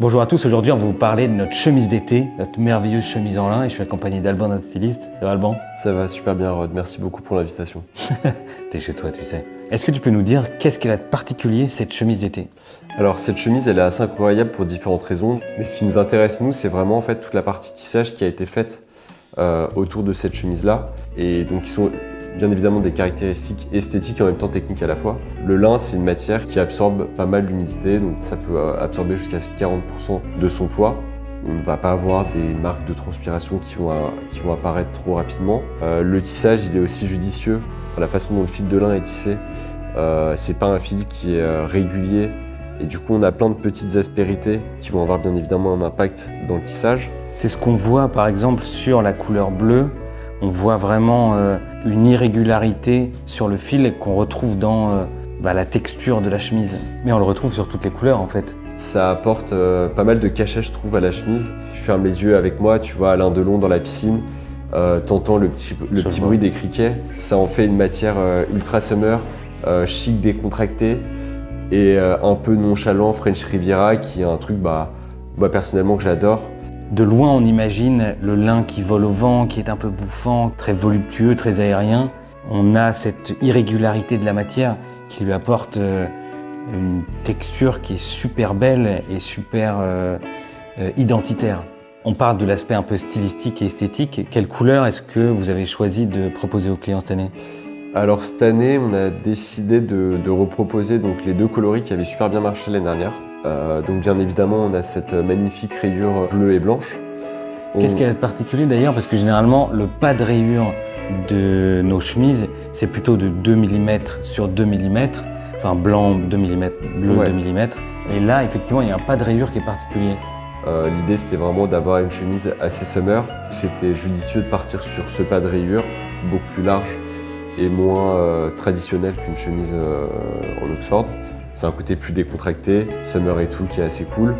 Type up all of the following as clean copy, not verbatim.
Bonjour à tous, aujourd'hui on va vous parler de notre chemise d'été, notre merveilleuse chemise en lin et je suis accompagné d'Alban, notre styliste. Ça va Alban? Ça va super bien Rod, merci beaucoup pour l'invitation. T'es chez toi tu sais. Est-ce que tu peux nous dire qu'est-ce qu'elle a de particulier cette chemise d'été? Alors cette chemise elle est assez incroyable pour différentes raisons, mais ce qui nous intéresse nous c'est vraiment en fait toute la partie tissage qui a été faite autour de cette chemise là et donc qui sont bien évidemment des caractéristiques esthétiques et en même temps techniques à la fois. Le lin c'est une matière qui absorbe pas mal d'humidité, donc ça peut absorber jusqu'à 40% de son poids. On ne va pas avoir des marques de transpiration qui vont apparaître trop rapidement. Le tissage il est aussi judicieux. La façon dont le fil de lin est tissé, c'est pas un fil qui est régulier et du coup on a plein de petites aspérités qui vont avoir bien évidemment un impact dans le tissage. C'est ce qu'on voit par exemple sur la couleur bleue. On voit vraiment une irrégularité sur le fil qu'on retrouve dans la texture de la chemise. Mais on le retrouve sur toutes les couleurs en fait. Ça apporte pas mal de cachet je trouve à la chemise. Tu fermes les yeux avec moi, tu vois Alain Delon dans la piscine, t'entends le petit bruit des criquets. Ça en fait une matière ultra summer, chic, décontractée et un peu nonchalant, French Riviera qui est un truc personnellement que j'adore. De loin, on imagine le lin qui vole au vent, qui est un peu bouffant, très voluptueux, très aérien. On a cette irrégularité de la matière qui lui apporte une texture qui est super belle et super identitaire. On parle de l'aspect un peu stylistique et esthétique. Quelle couleur est-ce que vous avez choisi de proposer aux clients cette année? Alors cette année, on a décidé de reproposer donc, les deux coloris qui avaient super bien marché l'année dernière. Donc bien évidemment, on a cette magnifique rayure bleue et blanche. Qu'est-ce qu'elle a de particulier d'ailleurs? Parce que généralement, le pas de rayure de nos chemises, c'est plutôt de 2 mm sur 2 mm, enfin blanc 2 mm, bleu 2 mm. Et là, effectivement, il y a un pas de rayure qui est particulier. L'idée, c'était vraiment d'avoir une chemise assez summer. C'était judicieux de partir sur ce pas de rayure, beaucoup plus large et moins traditionnel qu'une chemise en Oxford. C'est un côté plus décontracté, summer et tout, qui est assez cool.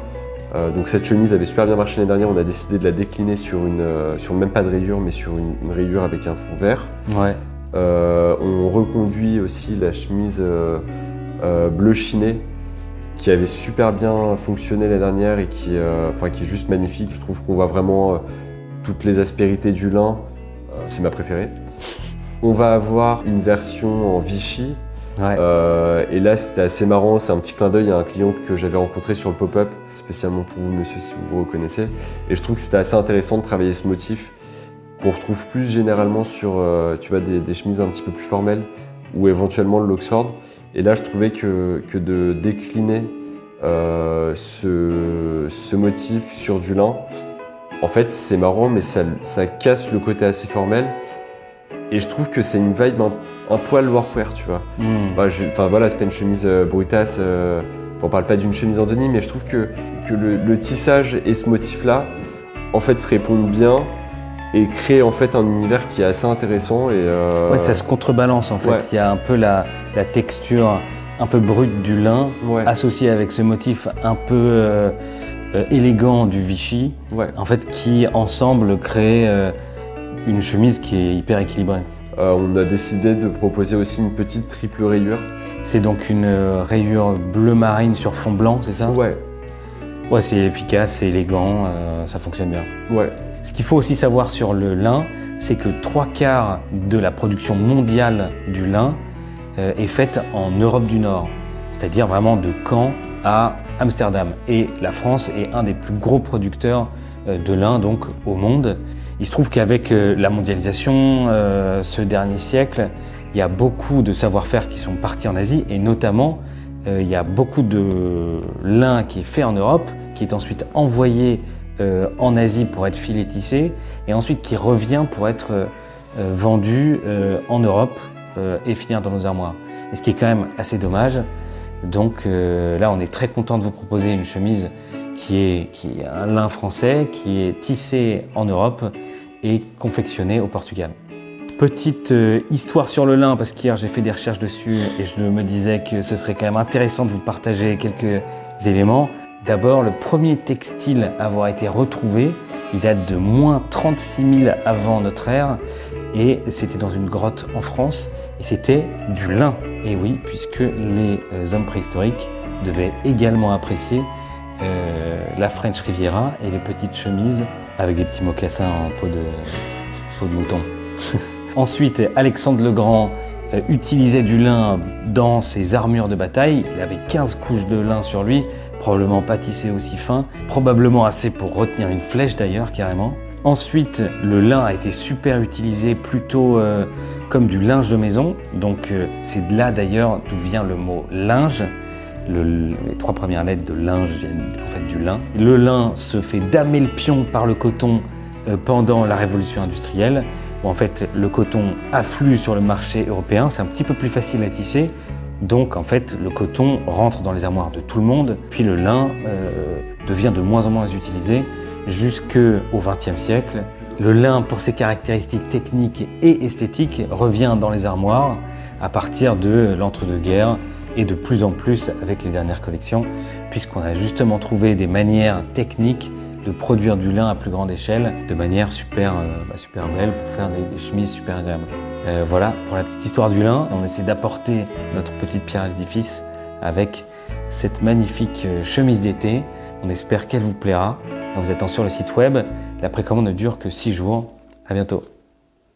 Donc cette chemise avait super bien marché l'année dernière, on a décidé de la décliner sur même pas de rayure, mais sur une rayure avec un fond vert. Ouais. On reconduit aussi la chemise bleu chiné, qui avait super bien fonctionné l'année dernière et qui est juste magnifique. Je trouve qu'on voit vraiment toutes les aspérités du lin, c'est ma préférée. On va avoir une version en Vichy. Ouais. Et là c'était assez marrant, c'est un petit clin d'œil à un client que j'avais rencontré sur le pop-up, spécialement pour vous monsieur si vous vous reconnaissez. Et je trouve que c'était assez intéressant de travailler ce motif qu'on retrouve plus généralement sur des chemises un petit peu plus formelles ou éventuellement le l'Oxford. Et là je trouvais que de décliner ce motif sur du lin, en fait c'est marrant mais ça casse le côté assez formel. Et je trouve que c'est une vibe un poil workwear, tu vois. C'est pas une chemise brutasse, on parle pas d'une chemise en denim, mais je trouve que le tissage et ce motif-là, en fait, se répondent bien et créent en fait un univers qui est assez intéressant. Ouais, ça se contrebalance en fait. Ouais. Il y a un peu la texture un peu brute du lin, associée avec ce motif un peu élégant du Vichy, en fait, qui ensemble créent une chemise qui est hyper équilibrée. On a décidé de proposer aussi une petite triple rayure. C'est donc une rayure bleu marine sur fond blanc, c'est ça? Ouais. Ouais, c'est efficace, c'est élégant, ça fonctionne bien. Ouais. Ce qu'il faut aussi savoir sur le lin, c'est que 3/4 de la production mondiale du lin est faite en Europe du Nord, c'est-à-dire vraiment de Caen à Amsterdam. Et la France est un des plus gros producteurs de lin donc au monde. Il se trouve qu'avec la mondialisation, ce dernier siècle, il y a beaucoup de savoir-faire qui sont partis en Asie et notamment il y a beaucoup de lin qui est fait en Europe, qui est ensuite envoyé en Asie pour être filé tissé et ensuite qui revient pour être vendu en Europe et finir dans nos armoires. Et ce qui est quand même assez dommage. Donc là, on est très content de vous proposer une chemise qui est un lin français, qui est tissé en Europe et confectionné au Portugal. Petite histoire sur le lin, parce qu'hier j'ai fait des recherches dessus et je me disais que ce serait quand même intéressant de vous partager quelques éléments. D'abord, le premier textile à avoir été retrouvé, il date de moins 36 000 avant notre ère et c'était dans une grotte en France et c'était du lin. Et oui, puisque les hommes préhistoriques devaient également apprécier la French Riviera et les petites chemises avec des petits mocassins en peau de mouton. Ensuite, Alexandre le Grand utilisait du lin dans ses armures de bataille. Il avait 15 couches de lin sur lui, probablement pas tissé aussi fin, probablement assez pour retenir une flèche d'ailleurs, carrément. Ensuite, le lin a été super utilisé plutôt comme du linge de maison. Donc c'est de là d'ailleurs d'où vient le mot linge. Les 3 premières lettres de linge viennent en fait du lin. Le lin se fait damer le pion par le coton pendant la révolution industrielle. Où en fait le coton afflue sur le marché européen, c'est un petit peu plus facile à tisser. Donc en fait le coton rentre dans les armoires de tout le monde. Puis le lin devient de moins en moins utilisé jusqu'au XXe siècle. Le lin, pour ses caractéristiques techniques et esthétiques, revient dans les armoires à partir de l'entre-deux-guerres et de plus en plus avec les dernières collections, puisqu'on a justement trouvé des manières techniques de produire du lin à plus grande échelle, de manière super belle pour faire des chemises super agréables. Voilà pour la petite histoire du lin. On essaie d'apporter notre petite pierre à l'édifice avec cette magnifique chemise d'été. On espère qu'elle vous plaira. En vous attendant sur le site web, la précommande ne dure que 6 jours. À bientôt.